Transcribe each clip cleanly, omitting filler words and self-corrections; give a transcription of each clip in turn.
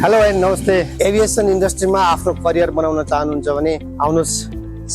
Hello and नमस्ते। Aviation इन्डस्ट्रीमा आफ्नो करियर बनाउन चाहनुहुन्छ भने आउनुहोस्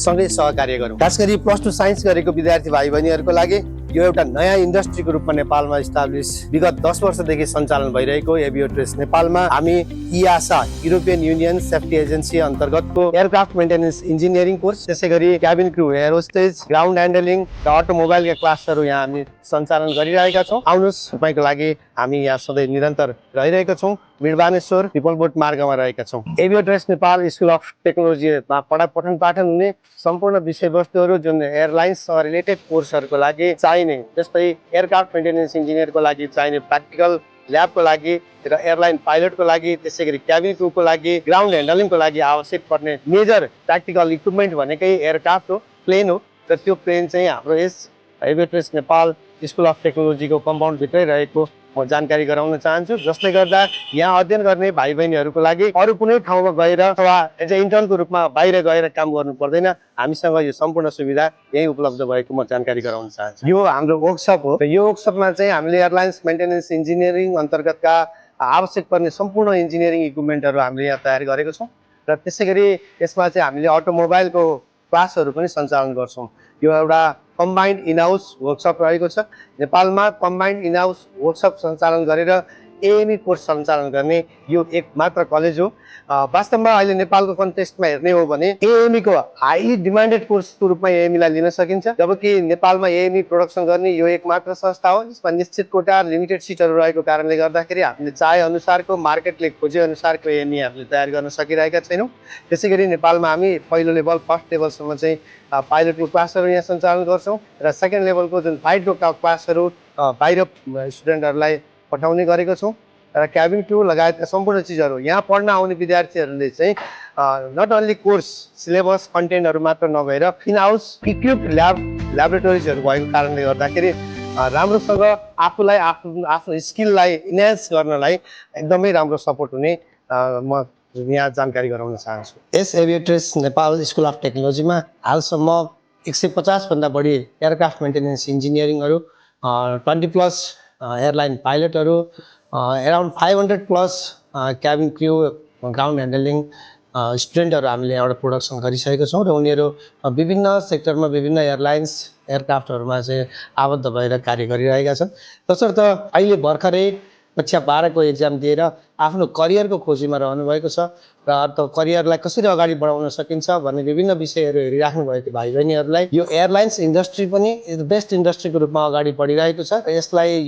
सँगै सहकार्य गरौँ। खास गरी +2 साइन्स गरेको विद्यार्थी भाइ बहिनीहरूको लागि यो एउटा नयाँ इन्डस्ट्रीको रूपमा नेपालमा इस्टाब्लिस विगत 10 वर्षदेखि सञ्चालन भइरहेको एभियोट्रेस नेपालमा हामी इआसा युरोपियन युनियन सेफ्टी एजेन्सी अन्तर्गतको एयरक्राफ्ट मेन्टेनेन्स इन्जिनियरिङ कोर्स, त्यसै गरी क्याबिन क्रू, एरोस्टेज, ग्राउन्ड ह्यान्डलिङ र अटोमोबाइलका क्लासहरू यहाँ हामी सञ्चालन गरिरहेका छौँ। आउनुहोस्, तपाईँको लागि हामी यहाँ सधैँ निरन्तर रहिरहेका छौँ। मिडबानेश्वर पिपलबोट मार्गमा रहेका छौँ। एभियोट्रेस नेपाल स्कुल अफ टेक्नोलोजीमा पठन पाठन हुने सम्पूर्ण विषयवस्तुहरू जुन एयरलाइन्ससँग रिलेटेड कोर्सहरूको लागि चाहिने, जस्तै एयरक्राफ्ट मेन्टेनेन्स इन्जिनियरको लागि चाहिने प्र्याक्टिकल ल्याबको लागि र एयरलाइन पाइलटको लागि, त्यसै गरी क्याबिन क्रूको लागि, ग्राउन्ड ह्यान्डलिङको लागि आवश्यक पर्ने मेजर प्र्याक्टिकल इक्विपमेन्ट भनेकै एयरक्राफ्ट हो, प्लेन हो। र त्यो प्लेन चाहिँ हाम्रो यस एभियोट्रेस नेपाल स्कुल अफ टेक्नोलोजीको कम्पाउन्डभित्रै रहेको म जानकारी गराउन चाहन्छु, जसले गर्दा यहाँ अध्ययन गर्ने भाइ बहिनीहरूको लागि अरू कुनै ठाउँमा गएर अथवा एज ए इन्टर्नको रूपमा बाहिर गएर काम गर्नु पर्दैन। हामीसँग यो सम्पूर्ण सुविधा यही उपलब्ध भएको म जानकारी गराउन चाहन्छु। यो हाम्रो वर्कसप हो र यो वर्कसपमा चाहिँ हामीले एयरलाइन्स मेन्टेनेन्स इन्जिनियरिङ अन्तर्गतका आवश्यक पर्ने सम्पूर्ण इन्जिनियरिङ इक्विपमेन्टहरू हामीले यहाँ तयार गरेको छौँ र त्यसै गरी यसमा चाहिँ हामीले अटोमोबाइलको क्लासहरू पनि सञ्चालन गर्छौँ। यो एउटा कम्बाइन्ड इन हाउस वर्कसप रहेको छ। नेपालमा कम्बाइन्ड इन हाउस वर्कसप सञ्चालन गरेर एएमई कोर्स सञ्चालन गर्ने यो एक मात्र कलेज हो। वास्तवमा अहिले नेपालको कन्टेक्स्टमा हेर्ने हो भने एएमईको हाइली डिमान्डेड कोर्सको रूपमा एएमईलाई लिन सकिन्छ, जबकि नेपालमा एएमई प्रोडक्सन गर्ने यो एक मात्र संस्था हो। यसमा निश्चित कोटा लिमिटेड सिटहरू रहेको कारणले गर्दाखेरि हामीले चाहे अनुसारको मार्केटले खोजे अनुसारको एएमई हामीले तयार गर्न सकिरहेका छैनौँ। त्यसै गरी नेपालमा हामी पहिलो लेभल फर्स्ट लेभलसम्म चाहिँ पाइलटको क्लासहरू यहाँ सञ्चालन गर्छौँ र सेकेन्ड लेभलको जुन फ्लाइटको क्लासहरू बाहिर स्टुडेन्टहरूलाई पठाउने गरेको छौँ र क्याबिन क्रू लगायतका सम्पूर्ण चिजहरू यहाँ पढ्न आउने विद्यार्थीहरूले चाहिँ नट ओन्ली कोर्स सिलेबस कन्टेन्टहरू मात्र नभएर इन हाउस इक्विप्ड ल्याबोरेटोरिजहरू भएको कारणले गर्दाखेरि राम्रोसँग आफूलाई आफ्नो स्किललाई इन्हान्स गर्नलाई एकदमै राम्रो सपोर्ट हुने म यहाँ जानकारी गराउन चाहन्छु। यस एभियोट्रेस नेपाल स्कुल अफ टेक्नोलोजीमा हालसम्म 150 भन्दा बढी एयरक्राफ्ट मेन्टेनेन्स इन्जिनियरिङहरू, 20+ एयरलाइन पाइलटहरू, around 500+ cabin crew, ground handling स्टुडेन्टहरू हामीले यहाँबाट प्रोडक्सन गरिसकेका छौँ र उनीहरू विभिन्न सेक्टरमा विभिन्न एयरलाइन्स एयरक्राफ्टहरूमा चाहिँ आबद्ध भएर कार्य गरिरहेका छन्। तसर्थ अहिले भर्खरै कक्षा 12को एक्जाम दिएर आफ्नो करियरको खोजीमा रहनुभएको छ र त करियरलाई कसरी अगाडि बढाउन सकिन्छ भन्ने विभिन्न विषयहरू हेरिराख्नु भएको भाइ बहिनीहरूलाई यो एयरलाइन्स इन्डस्ट्री पनि बेस्ट इन्डस्ट्रीको रूपमा अगाडि बढिरहेको छ र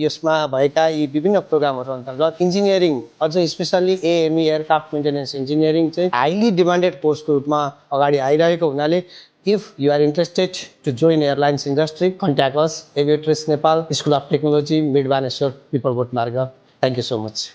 यसमा भएका यी विभिन्न प्रोग्रामहरू अन्तर्गत इन्जिनियरिङ, अझै specially AME aircraft maintenance engineering चाहिँ हाइली डिमान्डेड कोर्सको रूपमा अगाडि आइरहेको हुनाले if you are interested to join airlines industry, contact us, Aviatrix Nepal, School of Technology, Midbaneswar, Pipalbot Marga. Thank you so much.